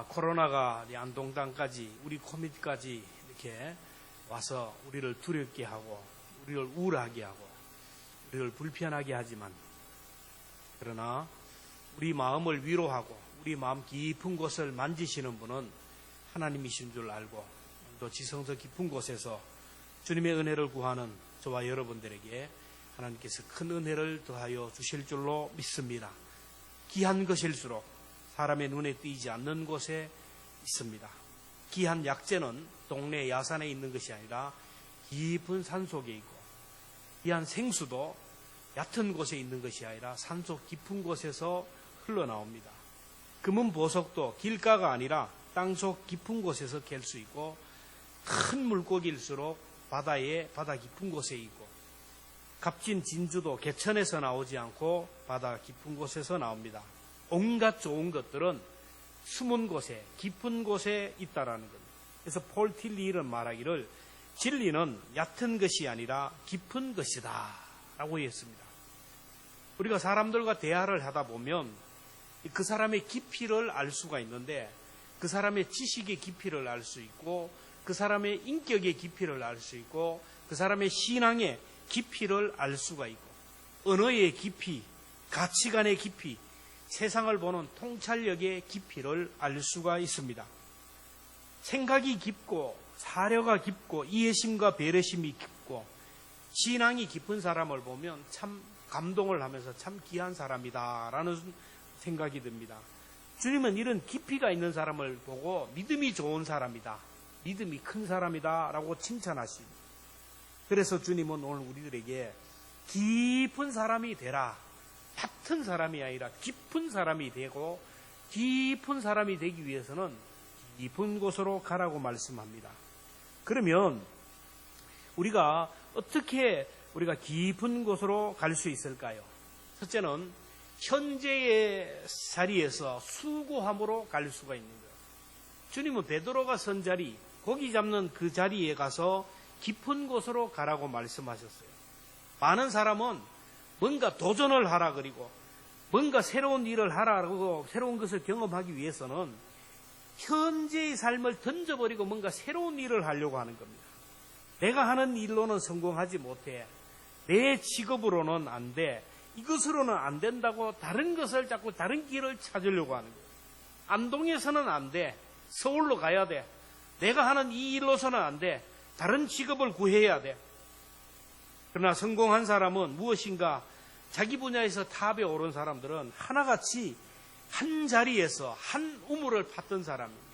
코로나가 안동당까지 우리 코미디까지 이렇게 와서 우리를 두렵게 하고 우리를 우울하게 하고 우리를 불편하게 하지만, 그러나 우리 마음을 위로하고 우리 마음 깊은 곳을 만지시는 분은 하나님이신 줄 알고, 또 지성서 깊은 곳에서 주님의 은혜를 구하는 저와 여러분들에게 하나님께서 큰 은혜를 더하여 주실 줄로 믿습니다. 귀한 것일수록 사람의 눈에 띄지 않는 곳에 있습니다. 귀한 약재는 동네 야산에 있는 것이 아니라 깊은 산속에 있고, 귀한 생수도 얕은 곳에 있는 것이 아니라 산속 깊은 곳에서 흘러나옵니다. 금은 보석도 길가가 아니라 땅속 깊은 곳에서 갤 수 있고, 큰 물고기일수록 바다 깊은 곳에 있고, 값진 진주도 개천에서 나오지 않고 바다 깊은 곳에서 나옵니다. 온갖 좋은 것들은 숨은 곳에, 깊은 곳에 있다라는 겁니다. 그래서 폴 틸리는 말하기를 진리는 얕은 것이 아니라 깊은 것이다 라고 했습니다. 우리가 사람들과 대화를 하다 보면 그 사람의 깊이를 알 수가 있는데, 그 사람의 지식의 깊이를 알 수 있고, 그 사람의 인격의 깊이를 알 수 있고, 그 사람의 신앙의 깊이를 알 수가 있고, 언어의 깊이, 가치관의 깊이, 세상을 보는 통찰력의 깊이를 알 수가 있습니다. 생각이 깊고 사려가 깊고 이해심과 배려심이 깊고 신앙이 깊은 사람을 보면 참 감동을 하면서 참 귀한 사람이다라는 생각이 듭니다. 주님은 이런 깊이가 있는 사람을 보고 믿음이 좋은 사람이다, 믿음이 큰 사람이다 라고 칭찬하십니다. 그래서 주님은 오늘 우리들에게 깊은 사람이 되라, 얕은 사람이 아니라 깊은 사람이 되고, 깊은 사람이 되기 위해서는 깊은 곳으로 가라고 말씀합니다. 그러면 우리가 어떻게 우리가 깊은 곳으로 갈 수 있을까요? 첫째는 현재의 자리에서 수고함으로 갈 수가 있는 거예요. 주님은 베드로가 선 자리, 고기 잡는 그 자리에 가서 깊은 곳으로 가라고 말씀하셨어요. 많은 사람은 뭔가 도전을 하라 그리고 뭔가 새로운 일을 하라고, 새로운 것을 경험하기 위해서는 현재의 삶을 던져버리고 뭔가 새로운 일을 하려고 하는 겁니다. 내가 하는 일로는 성공하지 못해, 내 직업으로는 안 돼, 이것으로는 안 된다고 다른 것을 자꾸 다른 길을 찾으려고 하는 거예요. 안동에서는 안 돼, 서울로 가야 돼, 내가 하는 이 일로서는 안 돼, 다른 직업을 구해야 돼. 그러나 성공한 사람은 무엇인가 자기 분야에서 탑에 오른 사람들은 하나같이 한 자리에서 한 우물을 팠던 사람입니다.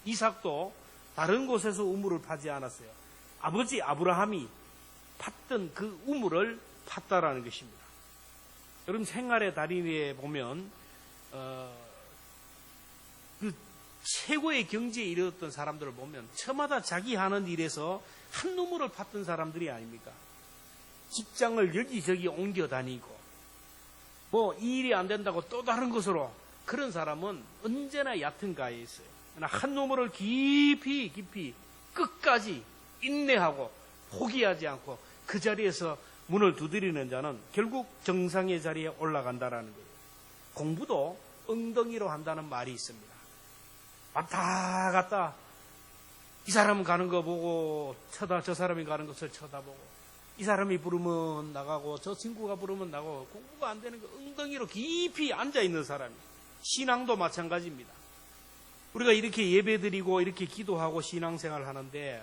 이삭도 다른 곳에서 우물을 파지 않았어요. 아버지 아브라함이 팠던 그 우물을 팠다라는 것입니다. 여러분, 생활의 달인에 보면 그 최고의 경지에 이르렀던 사람들을 보면 저마다 자기 하는 일에서 한 우물을 팠던 사람들이 아닙니까? 직장을 여기저기 옮겨 다니고 이 일이 안 된다고 또 다른 곳으로, 그런 사람은 언제나 얕은 가에 있어요. 그러나 한 우물을 깊이 끝까지 인내하고 포기하지 않고 그 자리에서 문을 두드리는 자는 결국 정상의 자리에 올라간다라는 거예요. 공부도 엉덩이로 한다는 말이 있습니다. 왔다 갔다 이 사람 가는 거 보고 저 사람이 가는 것을 쳐다보고, 이 사람이 부르면 나가고 저 친구가 부르면 나가고, 공부가 안 되는 거 엉덩이로 깊이 앉아있는 사람이. 신앙도 마찬가지입니다. 우리가 이렇게 예배드리고 이렇게 기도하고 신앙생활 하는데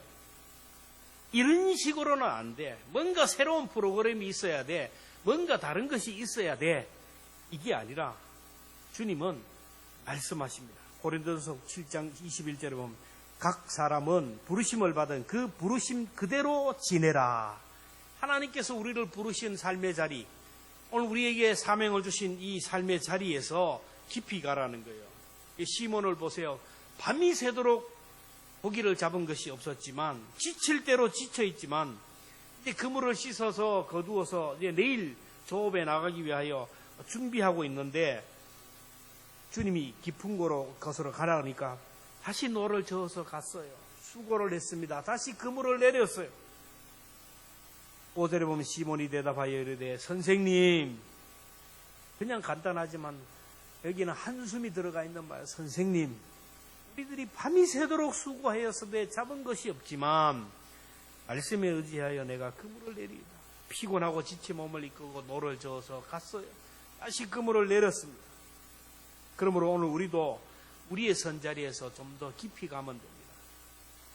이런 식으로는 안 돼. 뭔가 새로운 프로그램이 있어야 돼, 뭔가 다른 것이 있어야 돼, 이게 아니라 주님은 말씀하십니다. 고린도전서 7장 21절에 보면 각 사람은 부르심을 받은 그 부르심 그대로 지내라. 하나님께서 우리를 부르신 삶의 자리, 오늘 우리에게 사명을 주신 이 삶의 자리에서 깊이 가라는 거예요. 시몬을 보세요. 밤이 새도록 고기를 잡은 것이 없었지만, 지칠 대로 지쳐있지만 이제 그물을 씻어서 거두어서 이제 내일 조업에 나가기 위하여 준비하고 있는데, 주님이 깊은 곳으로 가라 하니까 다시 노를 저어서 갔어요. 수고를 했습니다. 다시 그물을 내렸어요. 5절에 보면 시몬이 대답하여 이르되 선생님, 그냥 간단하지만 여기는 한숨이 들어가 있는 말. 선생님, 우리들이 밤이 새도록 수고하였으되 잡은 것이 없지만 말씀에 의지하여 내가 그물을 내리다. 피곤하고 지친 몸을 이끌고 노를 저어서 갔어요. 다시 그물을 내렸습니다. 그러므로 오늘 우리도 우리의 선자리에서 좀 더 깊이 가면 됩니다.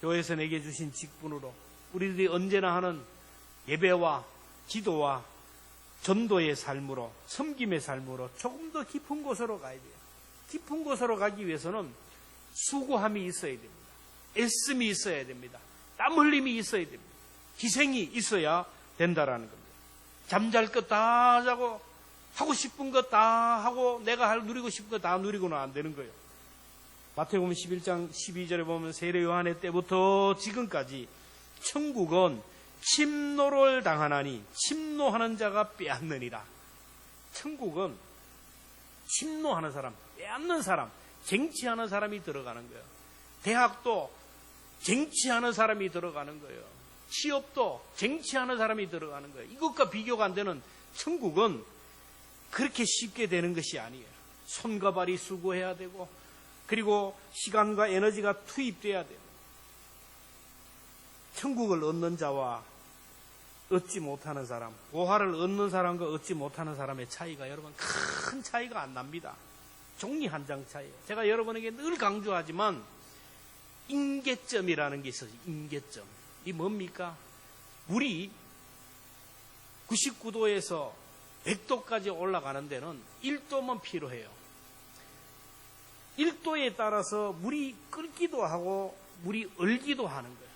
교회에서 내게 주신 직분으로 우리들이 언제나 하는 예배와 기도와 전도의 삶으로, 섬김의 삶으로 조금 더 깊은 곳으로 가야 돼요. 깊은 곳으로 가기 위해서는 수고함이 있어야 됩니다. 애씀이 있어야 됩니다. 땀 흘림이 있어야 됩니다. 희생이 있어야 된다라는 겁니다. 잠잘 것 다 자고 하고 싶은 것 다 하고 내가 누리고 싶은 것 다 누리고는 안 되는 거예요. 마태복음 11장 12절에 보면 세례 요한의 때부터 지금까지 천국은 침노를 당하나니 침노하는 자가 빼앗느니라. 천국은 침노하는 사람, 빼앗는 사람, 쟁취하는 사람이 들어가는 거예요. 대학도 쟁취하는 사람이 들어가는 거예요. 취업도 쟁취하는 사람이 들어가는 거예요. 이것과 비교가 안 되는 천국은 그렇게 쉽게 되는 것이 아니에요. 손과 발이 수고해야 되고 그리고 시간과 에너지가 투입돼야 돼요. 천국을 얻는 자와 얻지 못하는 사람, 보화를 얻는 사람과 얻지 못하는 사람의 차이가 여러분 큰 차이가 안 납니다. 종이 한 장 차이예요. 제가 여러분에게 늘 강조하지만 임계점이라는 게 있어요. 임계점. 이 뭡니까? 물이 99도에서 100도까지 올라가는 데는 1도만 필요해요. 1도에 따라서 물이 끓기도 하고 물이 얼기도 하는 거예요.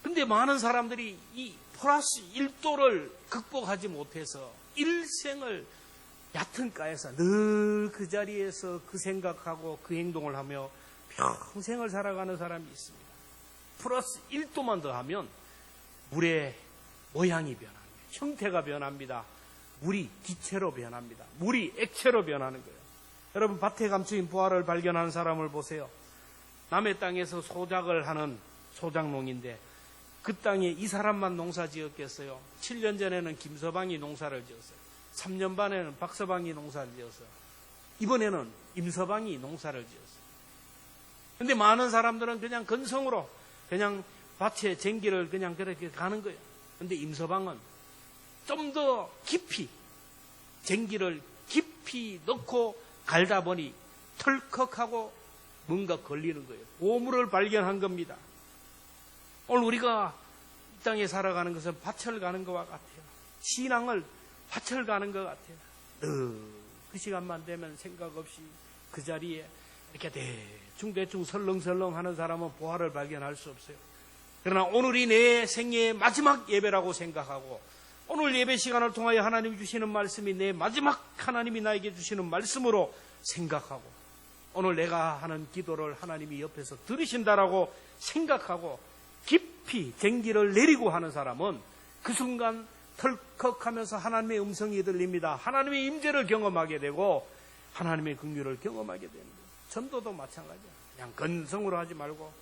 근데 많은 사람들이 이 플러스 1도를 극복하지 못해서 일생을 얕은 가에서 늘 그 자리에서 그 생각하고 그 행동을 하며 평생을 살아가는 사람이 있습니다. 플러스 1도만 더 하면 물의 모양이 변합니다. 형태가 변합니다. 물이 기체로 변합니다. 물이 액체로 변하는 거예요. 여러분 밭에 감추인 보화를 발견하는 사람을 보세요. 남의 땅에서 소작을 하는 소작농인데 그 땅에 이 사람만 농사 지었겠어요? 7년 전에는 김서방이 농사를 지었어요. 3년 반에는 박서방이 농사를 지었어요. 이번에는 임서방이 농사를 지었어요. 근데 많은 사람들은 그냥 건성으로 그냥 밭에 쟁기를 그냥 그렇게 가는 거예요. 근데 임서방은 좀 더 깊이 쟁기를 깊이 넣고 갈다 보니 털컥하고 뭔가 걸리는 거예요. 보물을 발견한 겁니다. 오늘 우리가 이 땅에 살아가는 것은 밭을 가는 것과 같아요. 신앙을 밭을 가는 것 같아요. 그 시간만 되면 생각 없이 그 자리에 이렇게 대충 설렁설렁 하는 사람은 보화를 발견할 수 없어요. 그러나 오늘이 내 생애의 마지막 예배라고 생각하고 오늘 예배 시간을 통하여 하나님이 주시는 말씀이 내 마지막 하나님이 나에게 주시는 말씀으로 생각하고 오늘 내가 하는 기도를 하나님이 옆에서 들으신다라고 생각하고 깊이 쟁기를 내리고 하는 사람은 그 순간 털컥하면서 하나님의 음성이 들립니다. 하나님의 임재를 경험하게 되고 하나님의 긍휼을 경험하게 되는 거예요. 전도도 마찬가지야. 그냥 건성으로 하지 말고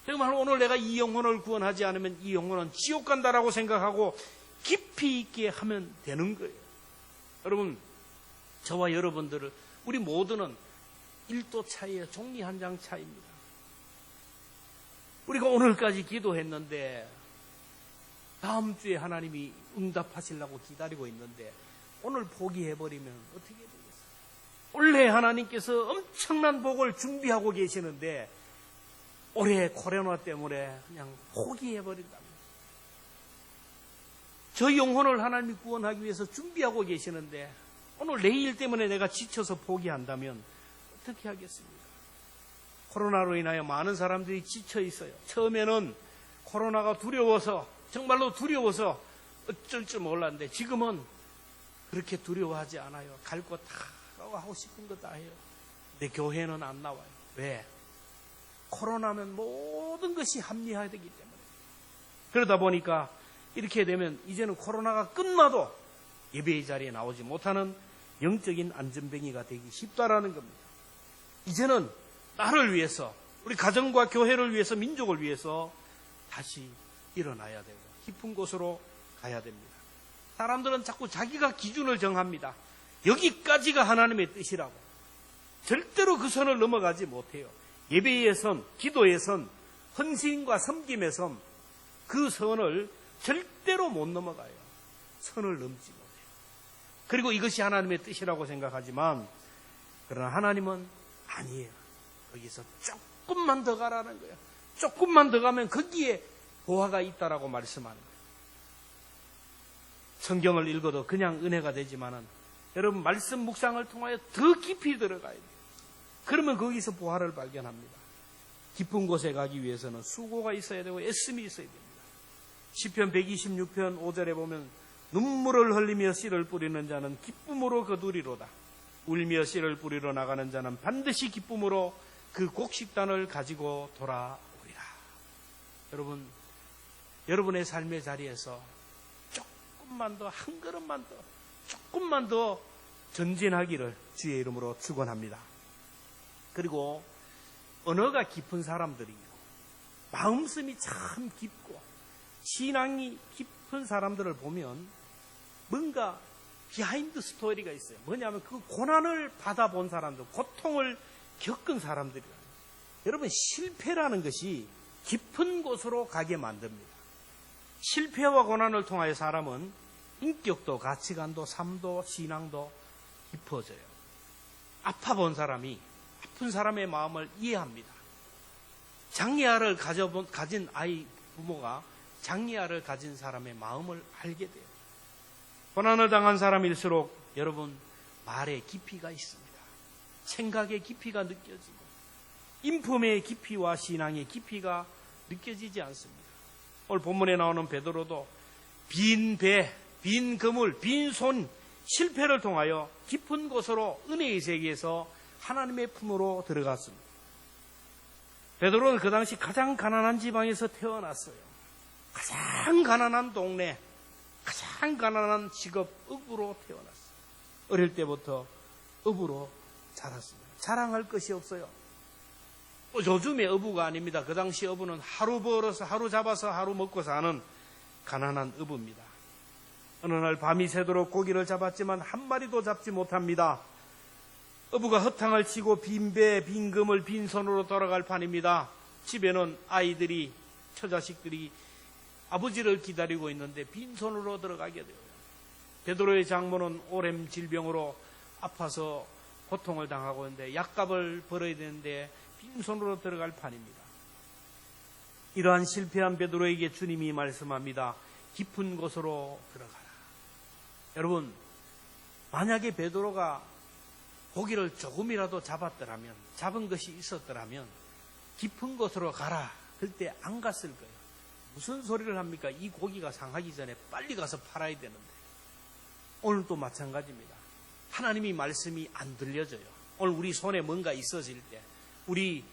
정말 오늘 내가 이 영혼을 구원하지 않으면 이 영혼은 지옥 간다라고 생각하고 깊이 있게 하면 되는 거예요. 여러분 저와 여러분들을 우리 모두는 1도 차이에 종이 한 장 차이입니다. 우리가 오늘까지 기도했는데 다음 주에 하나님이 응답하시려고 기다리고 있는데 오늘 포기해버리면 어떻게 되겠어요? 원래 하나님께서 엄청난 복을 준비하고 계시는데 올해 코로나 때문에 그냥 포기해버린답니다. 저 영혼을 하나님이 구원하기 위해서 준비하고 계시는데 오늘 내일 때문에 내가 지쳐서 포기한다면 어떻게 하겠습니까? 코로나로 인하여 많은 사람들이 지쳐 있어요. 처음에는 코로나가 두려워서 정말로 두려워서 어쩔 줄 몰랐는데 지금은 그렇게 두려워하지 않아요. 갈 거 다 하고 싶은 거 다 해요. 근데 교회는 안 나와요. 왜? 코로나는 모든 것이 합리화되기 때문에. 그러다 보니까 이렇게 되면 이제는 코로나가 끝나도 예배의 자리에 나오지 못하는 영적인 안전뱅이가 되기 쉽다라는 겁니다. 이제는 나를 위해서 우리 가정과 교회를 위해서 민족을 위해서 다시 일어나야 되고 깊은 곳으로 가야 됩니다. 사람들은 자꾸 자기가 기준을 정합니다. 여기까지가 하나님의 뜻이라고. 절대로 그 선을 넘어가지 못해요. 예배의 선, 기도의 선, 헌신과 섬김의 선, 그 선을 절대로 못 넘어가요. 선을 넘지 못해요. 그리고 이것이 하나님의 뜻이라고 생각하지만, 그러나 하나님은 아니에요. 거기서 조금만 더 가라는 거예요. 조금만 더 가면 거기에 보화가 있다라고 말씀하는 거예요. 성경을 읽어도 그냥 은혜가 되지만은 여러분 말씀 묵상을 통하여 더 깊이 들어가야 돼요. 그러면 거기서 보화를 발견합니다. 깊은 곳에 가기 위해서는 수고가 있어야 되고 애씀이 있어야 됩니다. 시편 126편 5절에 보면 눈물을 흘리며 씨를 뿌리는 자는 기쁨으로 거두리로다. 울며 씨를 뿌리러 나가는 자는 반드시 기쁨으로 그 곡식단을 가지고 돌아오리라. 여러분, 여러분의 삶의 자리에서 조금만 더, 한 걸음만 더, 조금만 더 전진하기를 주의 이름으로 축원합니다. 그리고 언어가 깊은 사람들이요, 마음씀이 참 깊고 신앙이 깊은 사람들을 보면 뭔가 비하인드 스토리가 있어요. 뭐냐면 그 고난을 받아본 사람들, 고통을 겪은 사람들이에요. 여러분, 실패라는 것이 깊은 곳으로 가게 만듭니다. 실패와 고난을 통하여 사람은 인격도, 가치관도, 삶도, 신앙도 깊어져요. 아파본 사람이 아픈 사람의 마음을 이해합니다. 장애아를 가진 아이 부모가 장애아를 가진 사람의 마음을 알게 돼요. 고난을 당한 사람일수록 여러분 말에 깊이가 있습니다. 생각의 깊이가 느껴지고 인품의 깊이와 신앙의 깊이가 느껴지지 않습니다. 오늘 본문에 나오는 베드로도 빈 배, 빈 그물, 빈 손, 실패를 통하여 깊은 곳으로 은혜의 세계에서 하나님의 품으로 들어갔습니다. 베드로는 그 당시 가장 가난한 지방에서 태어났어요. 가장 가난한 동네, 가장 가난한 직업, 업으로 태어났어요. 어릴 때부터 업으로 자랐습니다. 자랑할 것이 없어요. 요즘의 어부가 아닙니다. 그 당시 어부는 하루 벌어서 하루 잡아서 하루 먹고 사는 가난한 어부입니다. 어느 날 밤이 새도록 고기를 잡았지만 한 마리도 잡지 못합니다. 어부가 허탕을 치고 빈 배, 빈 그물, 빈 손으로 돌아갈 판입니다. 집에는 아이들이, 처자식들이 아버지를 기다리고 있는데 빈손으로 들어가게 돼요. 베드로의 장모는 오렘 질병으로 아파서 고통을 당하고 있는데 약값을 벌어야 되는데 빈손으로 들어갈 판입니다. 이러한 실패한 베드로에게 주님이 말씀합니다. 깊은 곳으로 들어가라. 여러분, 만약에 베드로가 고기를 조금이라도 잡았더라면, 잡은 것이 있었더라면 깊은 곳으로 가라 할 때 안 갔을 거예요. 무슨 소리를 합니까? 이 고기가 상하기 전에 빨리 가서 팔아야 되는데. 오늘도 마찬가지입니다. 하나님이 말씀이 안 들려져요. 오늘 우리 손에 뭔가 있어질 때, 우리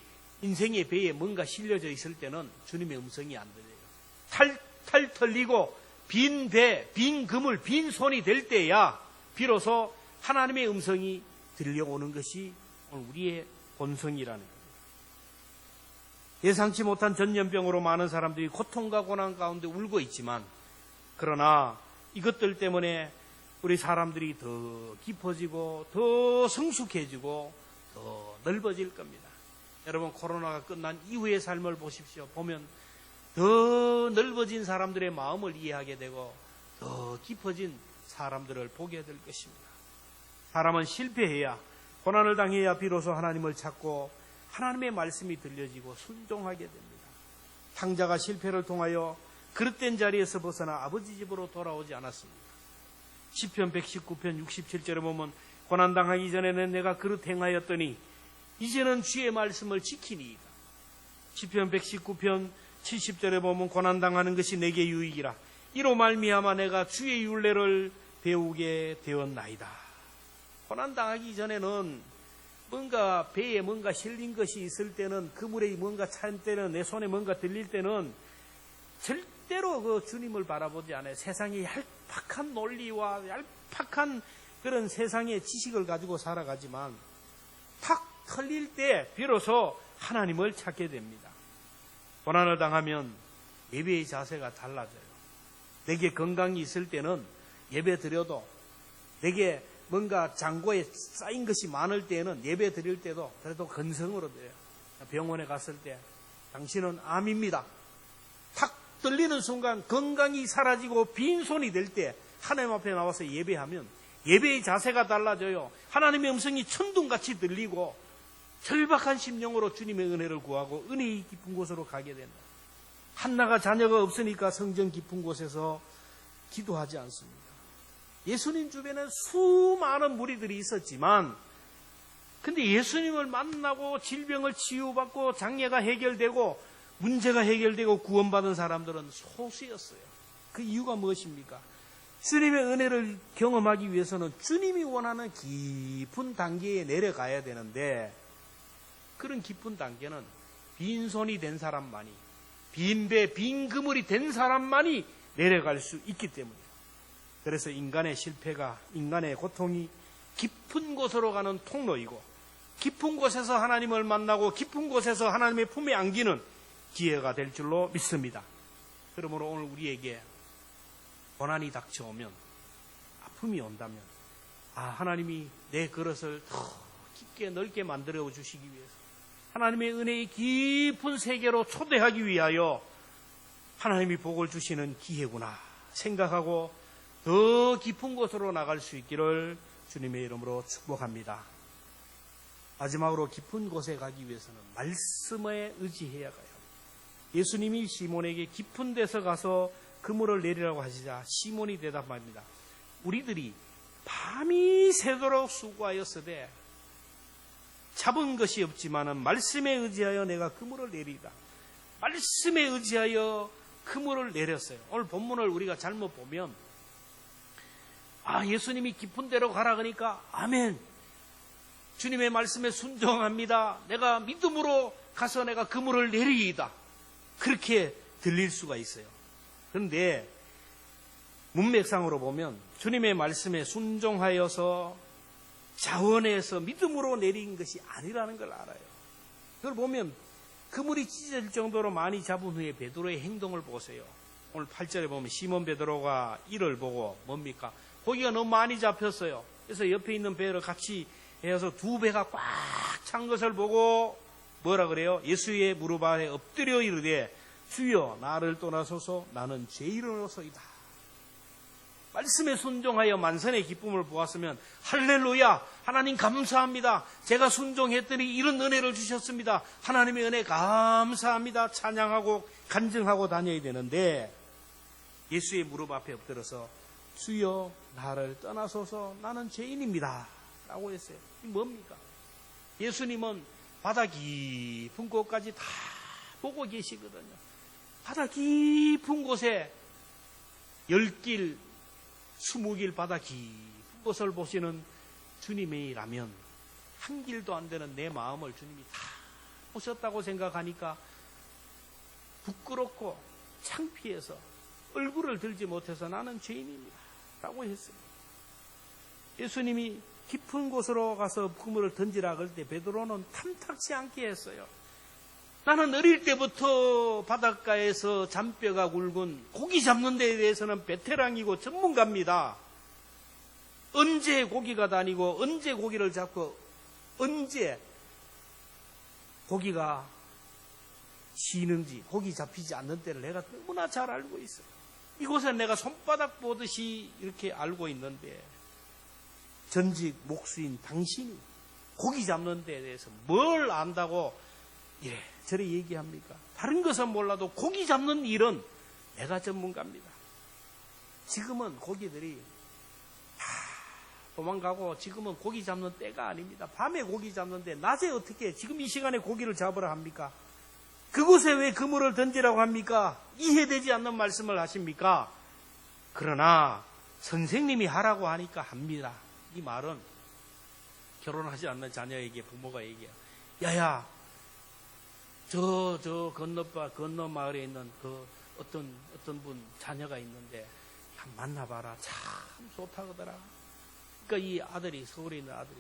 인생의 배에 뭔가 실려져 있을 때는 주님의 음성이 안 들려요. 탈 털리고 빈 배, 빈 그물, 빈 손이 될 때야 비로소 하나님의 음성이 들려오는 것이 오늘 우리의 본성이라는 겁니다. 예상치 못한 전염병으로 많은 사람들이 고통과 고난 가운데 울고 있지만, 그러나 이것들 때문에 우리 사람들이 더 깊어지고 더 성숙해지고 더 넓어질 겁니다. 여러분, 코로나가 끝난 이후의 삶을 보십시오. 보면 더 넓어진 사람들의 마음을 이해하게 되고 더 깊어진 사람들을 보게 될 것입니다. 사람은 실패해야, 고난을 당해야 비로소 하나님을 찾고 하나님의 말씀이 들려지고 순종하게 됩니다. 탕자가 실패를 통하여 그릇된 자리에서 벗어나 아버지 집으로 돌아오지 않았습니다. 시편 119편 67절에 보면 고난당하기 전에는 내가 그릇 행하였더니 이제는 주의 말씀을 지키니이다. 시편 119편 70절에 보면 고난당하는 것이 내게 유익이라. 이로 말미암아 내가 주의 율례를 배우게 되었나이다. 고난당하기 전에는 뭔가 배에 뭔가 실린 것이 있을 때는, 그물에 뭔가 찬 때는, 내 손에 뭔가 들릴 때는 절대로 그 주님을 바라보지 않아요. 세상의 얄팍한 논리와 얄팍한 그런 세상의 지식을 가지고 살아가지만 탁 털릴 때 비로소 하나님을 찾게 됩니다. 고난을 당하면 예배의 자세가 달라져요. 내게 건강이 있을 때는 예배 드려도, 내게 뭔가 잔고에 쌓인 것이 많을 때에는 예배 드릴 때도 그래도 건성으로 드려요. 병원에 갔을 때 당신은 암입니다. 탁 들리는 순간 건강이 사라지고 빈손이 될 때 하나님 앞에 나와서 예배하면 예배의 자세가 달라져요. 하나님의 음성이 천둥같이 들리고 절박한 심령으로 주님의 은혜를 구하고 은혜의 깊은 곳으로 가게 된다. 한나가 자녀가 없으니까 성전 깊은 곳에서 기도하지 않습니다. 예수님 주변에 수많은 무리들이 있었지만 근데 예수님을 만나고 질병을 치유받고 장애가 해결되고 문제가 해결되고 구원받은 사람들은 소수였어요. 그 이유가 무엇입니까? 주님의 은혜를 경험하기 위해서는 주님이 원하는 깊은 단계에 내려가야 되는데 그런 깊은 단계는 빈손이 된 사람만이 빈배, 빈 그물이 된 사람만이 내려갈 수 있기 때문이에요. 그래서 인간의 실패가 인간의 고통이 깊은 곳으로 가는 통로이고 깊은 곳에서 하나님을 만나고 깊은 곳에서 하나님의 품에 안기는 기회가 될 줄로 믿습니다. 그러므로 오늘 우리에게 고난이 닥쳐오면 아픔이 온다면 하나님이 내 그릇을 더 깊게 넓게 만들어 주시기 위해서 하나님의 은혜의 깊은 세계로 초대하기 위하여 하나님이 복을 주시는 기회구나 생각하고 더 깊은 곳으로 나갈 수 있기를 주님의 이름으로 축복합니다. 마지막으로 깊은 곳에 가기 위해서는 말씀에 의지해야 가요. 예수님이 시몬에게 깊은 데서 가서 그물을 내리라고 하시자 시몬이 대답합니다. 우리들이 밤이 새도록 수고하였으되 잡은 것이 없지만은 말씀에 의지하여 내가 그물을 내리다. 말씀에 의지하여 그물을 내렸어요. 오늘 본문을 우리가 잘못 보면 예수님이 깊은 데로 가라 그러니까 아멘. 주님의 말씀에 순종합니다. 내가 믿음으로 가서 내가 그물을 내리이다. 그렇게 들릴 수가 있어요. 그런데 문맥상으로 보면 주님의 말씀에 순종하여서 자원해서 믿음으로 내린 것이 아니라는 걸 알아요. 그걸 보면 그물이 찢어질 정도로 많이 잡은 후에 베드로의 행동을 보세요. 오늘 8절에 보면 시몬 베드로가 이를 보고 뭡니까? 고기가 너무 많이 잡혔어요. 그래서 옆에 있는 배를 같이 해서 두 배가 꽉 찬 것을 보고 뭐라 그래요? 예수의 무릎 아래 엎드려 이르되 주여 나를 떠나소서 나는 죄인으로서이다. 말씀에 순종하여 만선의 기쁨을 보았으면 할렐루야 하나님 감사합니다. 제가 순종했더니 이런 은혜를 주셨습니다. 하나님의 은혜 감사합니다. 찬양하고 간증하고 다녀야 되는데 예수의 무릎 앞에 엎드려서 주여 나를 떠나소서 나는 죄인입니다 라고 했어요. 이 뭡니까? 예수님은 바다 깊은 곳까지 다 보고 계시거든요. 바다 깊은 곳에 10길 20길 바다 깊은 곳을 보시는 주님이라면 한 길도 안 되는 내 마음을 주님이 다 보셨다고 생각하니까 부끄럽고 창피해서 얼굴을 들지 못해서 나는 죄인입니다 라고 했어요. 예수님이 깊은 곳으로 가서 그물을 던지라 그럴 때 베드로는 탐탁치 않게 했어요. 나는 어릴 때부터 바닷가에서 잔뼈가 굵은 고기 잡는 데에 대해서는 베테랑이고 전문가입니다. 언제 고기가 다니고 언제 고기를 잡고 언제 고기가 쉬는지 고기 잡히지 않는 때를 내가 너무나 잘 알고 있어요. 이곳에 내가 손바닥 보듯이 이렇게 알고 있는데 전직 목수인 당신이 고기 잡는 데에 대해서 뭘 안다고 저리 얘기합니까? 다른 것은 몰라도 고기 잡는 일은 내가 전문가입니다. 지금은 고기들이 다 도망가고 지금은 고기 잡는 때가 아닙니다. 밤에 고기 잡는데 낮에 어떻게 지금 이 시간에 고기를 잡으라 합니까? 그곳에 왜 그물을 던지라고 합니까? 이해되지 않는 말씀을 하십니까? 그러나 선생님이 하라고 하니까 합니다. 이 말은 결혼하지 않는 자녀에게 부모가 얘기해요. 야야 저 건너 마을에 있는 그 어떤 분 자녀가 있는데 한번 만나봐라. 참 좋다거더라. 그러니까 이 아들이 서울에 있는 아들이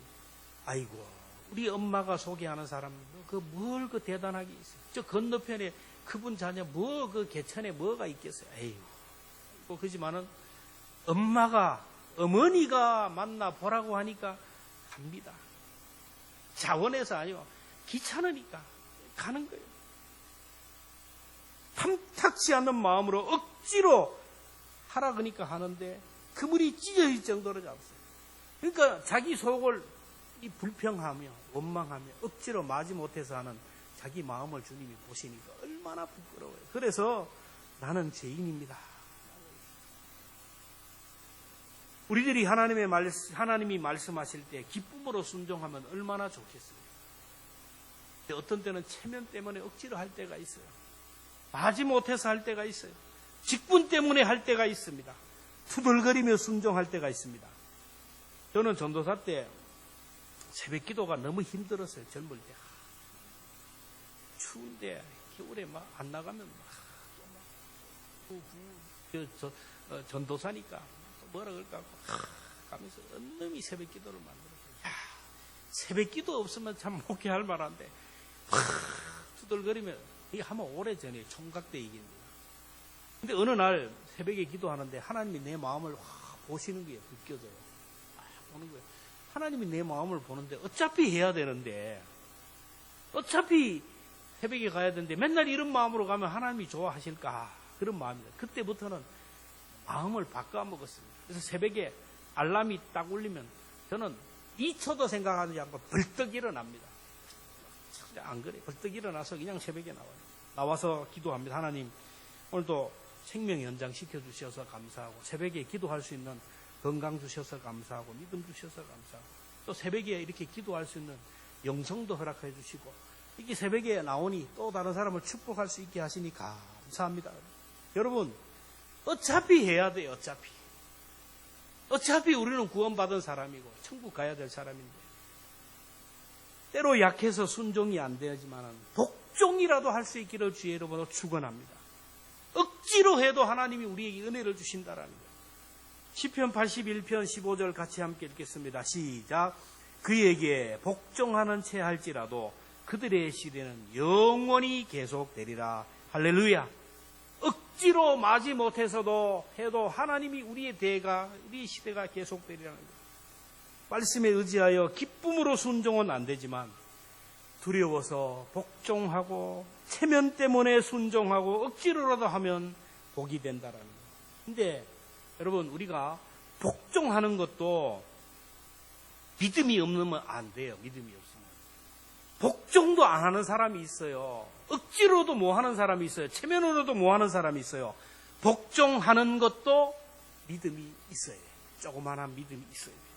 아이고 우리 엄마가 소개하는 사람 뭘 그 대단하게 있어요. 저 건너편에 그분 자녀 그 개천에 뭐가 있겠어요. 에이고 그렇지만은 엄마가 어머니가 만나 보라고 하니까 갑니다. 자원해서 아니요. 귀찮으니까 가는 거예요. 탐탁치 않는 마음으로 억지로 하라 그러니까 하는데 그물이 찢어질 정도로 잡았어요. 그러니까 자기 속을 이 불평하며 원망하며 억지로 마지 못해서 하는 자기 마음을 주님이 보시니까 얼마나 부끄러워요. 그래서 나는 죄인입니다. 우리들이 하나님이 말씀하실 때 기쁨으로 순종하면 얼마나 좋겠어요. 근데 어떤 때는 체면 때문에 억지로 할 때가 있어요. 마지 못해서 할 때가 있어요. 직분 때문에 할 때가 있습니다. 투덜거리며 순종할 때가 있습니다. 저는 전도사 때 새벽 기도가 너무 힘들었어요. 젊을 때. 추운데 겨울에 막 안 나가면 전도사니까 뭐라 그럴까 하면서 언놈이 새벽 기도를 만들었어요. 새벽 기도 없으면 참 목회할 만한데 투덜거리면 이게 하면 오래전에 총각대 얘기입니다. 근데 어느 날 새벽에 기도하는데 하나님이 내 마음을 보시는 게 느껴져요. 보는 거예요. 하나님이 내 마음을 보는데 어차피 해야 되는데 어차피 새벽에 가야 되는데 맨날 이런 마음으로 가면 하나님이 좋아하실까 그런 마음입니다. 그때부터는 마음을 바꿔먹었습니다. 그래서 새벽에 알람이 딱 울리면 저는 2초도 생각하지 않고 벌떡 일어납니다. 안 그래. 벌떡 일어나서 그냥 새벽에 나와요. 나와서 기도합니다. 하나님 오늘도 생명 연장시켜 주셔서 감사하고 새벽에 기도할 수 있는 건강 주셔서 감사하고 믿음 주셔서 감사하고 또 새벽에 이렇게 기도할 수 있는 영성도 허락해 주시고 이렇게 새벽에 나오니 또 다른 사람을 축복할 수 있게 하시니 감사합니다. 여러분 어차피 해야 돼요. 어차피 우리는 구원받은 사람이고 천국 가야 될 사람인데 때로 약해서 순종이 안 되지만 복종이라도 할 수 있기를 주의 이름으로 축원합니다. 억지로 해도 하나님이 우리에게 은혜를 주신다라는 거예요. 시편 81편 15절 같이 함께 읽겠습니다. 시작. 그에게 복종하는 채 할지라도 그들의 시대는 영원히 계속되리라. 할렐루야. 억지로 마지 못해서도 해도 하나님이 우리의 대가 우리의 시대가 계속되리라는 거예요. 말씀에 의지하여 기쁨으로 순종은 안 되지만 두려워서 복종하고 체면 때문에 순종하고 억지로라도 하면 복이 된다라는 거예요. 근데 여러분 우리가 복종하는 것도 믿음이 없으면 안 돼요. 믿음이 없으면. 복종도 안 하는 사람이 있어요. 억지로도 뭐 하는 사람이 있어요. 체면으로도 뭐 하는 사람이 있어요. 복종하는 것도 믿음이 있어야 돼요. 조그마한 믿음이 있어야 돼요.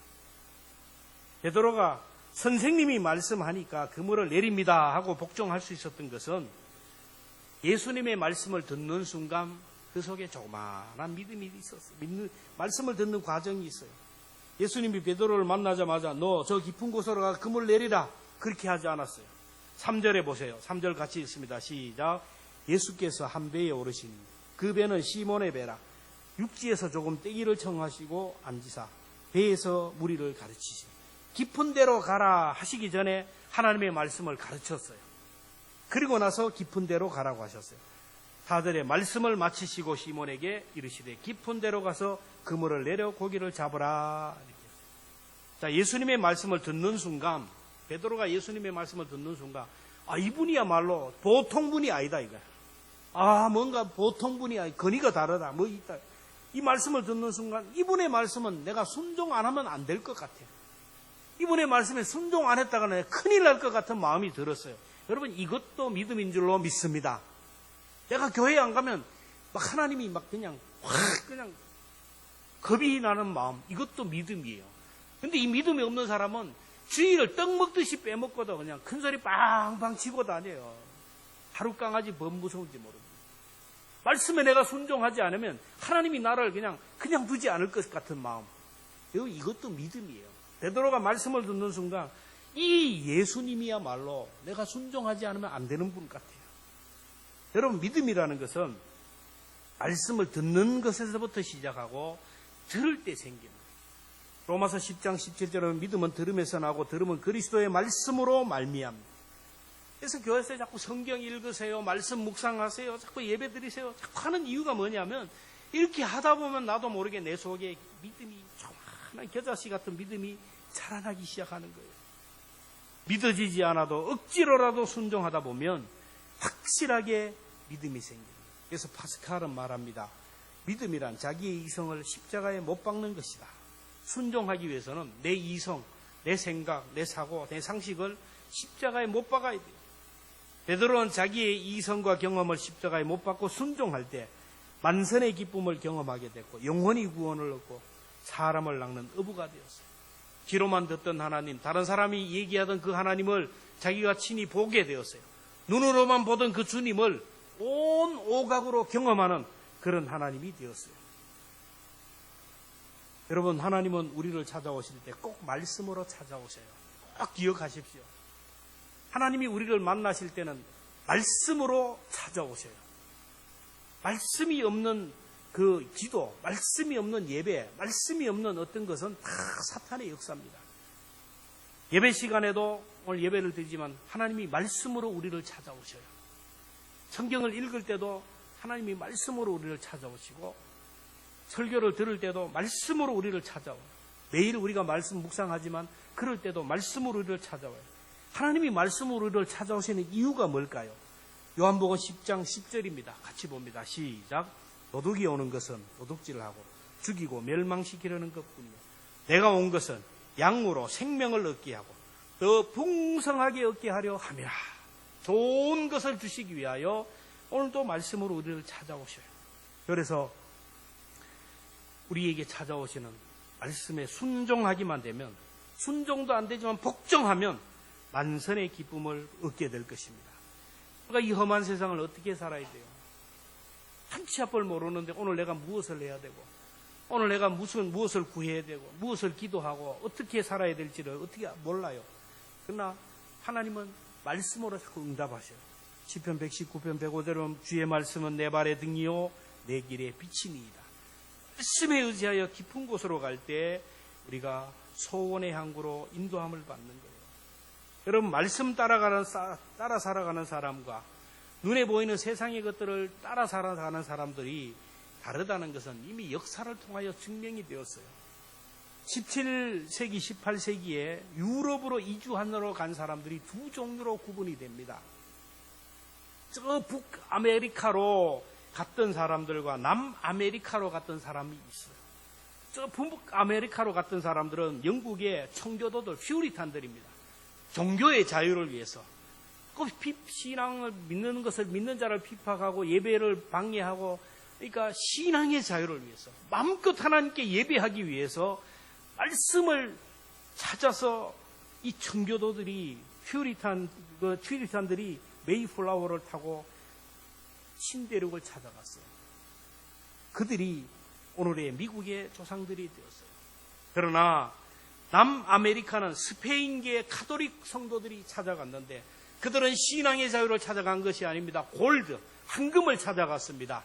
베드로가 선생님이 말씀하니까 그물을 내립니다 하고 복종할 수 있었던 것은 예수님의 말씀을 듣는 순간 그 속에 조그마한 믿음이 있었어요. 말씀을 듣는 과정이 있어요. 예수님이 베드로를 만나자마자 너 저 깊은 곳으로 가 그물 내리라 그렇게 하지 않았어요. 3절에 보세요. 3절 같이 읽습니다. 시작. 예수께서 한 배에 오르시니 그 배는 시몬의 배라. 육지에서 조금 떼기를 청하시고 앉으사 배에서 무리를 가르치시니 깊은 데로 가라 하시기 전에 하나님의 말씀을 가르쳤어요. 그리고 나서 깊은 데로 가라고 하셨어요. 4절에 말씀을 마치시고 시몬에게 이르시되 깊은 데로 가서 그물을 내려 고기를 잡으라. 이렇게. 자, 예수님의 말씀을 듣는 순간 베드로가 예수님의 말씀을 듣는 순간 이분이야말로 보통 분이 아니다 이거야. 뭔가 보통 분이 아니 건의가 다르다. 뭐 있다. 이 말씀을 듣는 순간 이분의 말씀은 내가 순종 안 하면 안 될 것 같아요. 이분의 말씀에 순종 안 했다가 큰일 날 것 같은 마음이 들었어요. 여러분 이것도 믿음인 줄로 믿습니다. 내가 교회 안 가면 막 하나님이 막 그냥 겁이 나는 마음 이것도 믿음이에요. 근데 이 믿음이 없는 사람은 주일을 떡 먹듯이 빼먹고도 그냥 큰소리 빵빵 치고 다녀요. 하루 강아지 뭔 무서운지 모르고. 말씀에 내가 순종하지 않으면 하나님이 나를 그냥 두지 않을 것 같은 마음. 이것도 믿음이에요. 베드로가 말씀을 듣는 순간 이 예수님이야말로 내가 순종하지 않으면 안 되는 분 같아요. 여러분 믿음이라는 것은 말씀을 듣는 것에서부터 시작하고 들을 때 생깁니다. 로마서 10장 17절은 믿음은 들음에서 나고 들음은 그리스도의 말씀으로 말미암니다. 그래서 교회에서 자꾸 성경 읽으세요. 말씀 묵상하세요. 자꾸 예배 드리세요. 자꾸 하는 이유가 뭐냐면 이렇게 하다 보면 나도 모르게 내 속에 믿음이 편안한 겨자씨 같은 믿음이 자라나기 시작하는 거예요. 믿어지지 않아도 억지로라도 순종하다 보면 확실하게 믿음이 생깁니다. 그래서 파스칼은 말합니다. 믿음이란 자기의 이성을 십자가에 못 박는 것이다. 순종하기 위해서는 내 이성, 내 생각, 내 사고, 내 상식을 십자가에 못 박아야 돼요. 베드로는 자기의 이성과 경험을 십자가에 못 박고 순종할 때 만선의 기쁨을 경험하게 됐고 영원히 구원을 얻고 사람을 낚는 어부가 되었어요. 귀로만 듣던 하나님, 다른 사람이 얘기하던 그 하나님을 자기가 친히 보게 되었어요. 눈으로만 보던 그 주님을 온 오각으로 경험하는 그런 하나님이 되었어요. 여러분, 하나님은 우리를 찾아오실 때 꼭 말씀으로 찾아오셔요. 꼭 기억하십시오. 하나님이 우리를 만나실 때는 말씀으로 찾아오셔요. 말씀이 없는 그 기도, 말씀이 없는 예배, 말씀이 없는 어떤 것은 다 사탄의 역사입니다. 예배 시간에도 오늘 예배를 드리지만 하나님이 말씀으로 우리를 찾아오셔요. 성경을 읽을 때도 하나님이 말씀으로 우리를 찾아오시고 설교를 들을 때도 말씀으로 우리를 찾아와요. 매일 우리가 말씀 묵상하지만 그럴 때도 말씀으로 우리를 찾아와요. 하나님이 말씀으로 우리를 찾아오시는 이유가 뭘까요? 요한복음 10장 10절입니다. 같이 봅니다. 시작. 도둑이 오는 것은 도둑질을 하고 죽이고 멸망시키려는 것뿐이요. 내가 온 것은 양으로 생명을 얻게 하고 더 풍성하게 얻게 하려 함이라. 좋은 것을 주시기 위하여 오늘도 말씀으로 우리를 찾아오셔요. 그래서 우리에게 찾아오시는 말씀에 순종하기만 되면, 순종도 안 되지만 복종하면 만선의 기쁨을 얻게 될 것입니다. 우리가 이 험한 세상을 어떻게 살아야 돼요? 한치 앞을 모르는데 오늘 내가 무엇을 해야 되고, 오늘 내가 무엇을 구해야 되고, 무엇을 기도하고 어떻게 살아야 될지를 어떻게 몰라요. 그러나 하나님은 말씀으로 자꾸 응답하셔요. 시편 119편 105절은 주의 말씀은 내 발의 등이요 내 길의 빛이니이다. 말씀에 의지하여 깊은 곳으로 갈 때 우리가 소원의 항구로 인도함을 받는 거예요. 여러분, 말씀 따라 살아가는 사람과 눈에 보이는 세상의 것들을 따라 살아가는 사람들이 다르다는 것은 이미 역사를 통하여 증명이 되었어요. 17세기, 18세기에 유럽으로 이주하러 간 사람들이 두 종류로 구분이 됩니다. 저 북아메리카로 갔던 사람들과 남아메리카로 갔던 사람이 있어요. 저 북아메리카로 갔던 사람들은 영국의 청교도들, 퓨리탄들입니다. 종교의 자유를 위해서 신앙을 믿는 것을 믿는 자를 핍박하고 예배를 방해하고, 그러니까 신앙의 자유를 위해서 마음껏 하나님께 예배하기 위해서 말씀을 찾아서 이 청교도들이 퓨리탄들이 메이플라워를 타고 신대륙을 찾아갔어요. 그들이 오늘의 미국의 조상들이 되었어요. 그러나 남아메리카는 스페인계 카톨릭 성도들이 찾아갔는데 그들은 신앙의 자유를 찾아간 것이 아닙니다. 골드, 황금을 찾아갔습니다.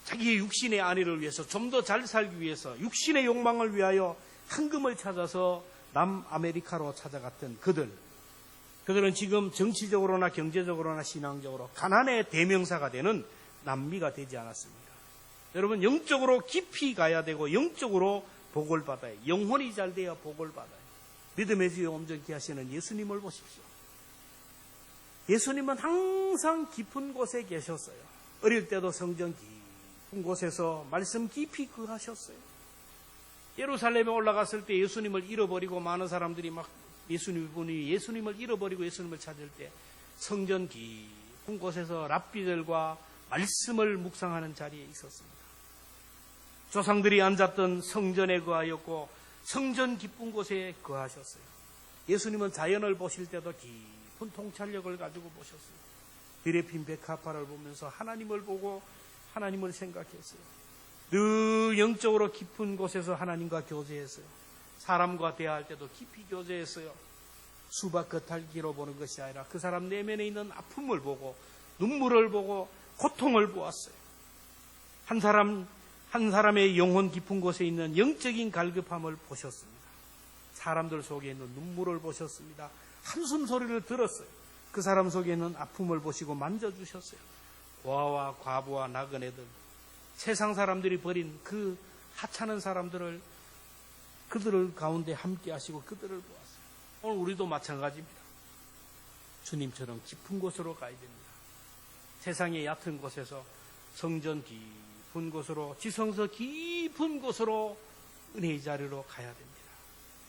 자기의 육신의 안위를 위해서, 좀 더 잘 살기 위해서, 육신의 욕망을 위하여 황금을 찾아서 남아메리카로 찾아갔던 그들은 지금 정치적으로나 경제적으로나 신앙적으로 가난의 대명사가 되는 남미가 되지 않았습니까? 여러분, 영적으로 깊이 가야 되고 영적으로 복을 받아요. 영혼이 잘 돼야 복을 받아요. 믿음의 지혜 온전케 하시는 예수님을 보십시오. 예수님은 항상 깊은 곳에 계셨어요. 어릴 때도 성전 깊은 곳에서 말씀 깊이 거하셨어요. 예루살렘에 올라갔을 때 예수님을 잃어버리고 많은 사람들이 막 예수님을 잃어버리고 예수님을 찾을 때 성전 깊은 곳에서 랍비들과 말씀을 묵상하는 자리에 있었습니다. 조상들이 앉았던 성전에 거하였고 성전 깊은 곳에 거하셨어요. 예수님은 자연을 보실 때도 깊은 통찰력을 가지고 보셨어요. 들에 핀 백합화를 보면서 하나님을 보고 하나님을 생각했어요. 늘 영적으로 깊은 곳에서 하나님과 교제했어요. 사람과 대화할 때도 깊이 교제했어요. 수박 겉핥기로 보는 것이 아니라 그 사람 내면에 있는 아픔을 보고 눈물을 보고 고통을 보았어요. 한 사람의 영혼 깊은 곳에 있는 영적인 갈급함을 보셨습니다. 사람들 속에 있는 눈물을 보셨습니다. 한숨 소리를 들었어요. 그 사람 속에 있는 아픔을 보시고 만져주셨어요. 고아와 과부와 나그네들, 세상 사람들이 버린 그 하찮은 사람들을 그들을 가운데 함께 하시고 그들을 보았어요. 오늘 우리도 마찬가지입니다. 주님처럼 깊은 곳으로 가야 됩니다. 세상의 얕은 곳에서 성전 깊은 곳으로, 지성서 깊은 곳으로 은혜의 자리로 가야 됩니다.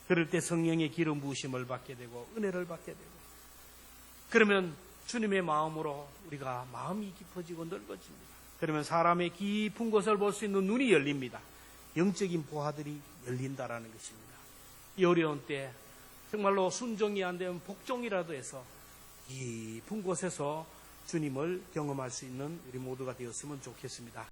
그럴 때 성령의 기름 부으심을 받게 되고 은혜를 받게 되고, 그러면 주님의 마음으로 우리가 마음이 깊어지고 넓어집니다. 그러면 사람의 깊은 곳을 볼 수 있는 눈이 열립니다. 영적인 보화들이 열린다라는 것입니다. 이 어려운 때 정말로 순종이 안 되면 복종이라도 해서 깊은 곳에서 주님을 경험할 수 있는 우리 모두가 되었으면 좋겠습니다.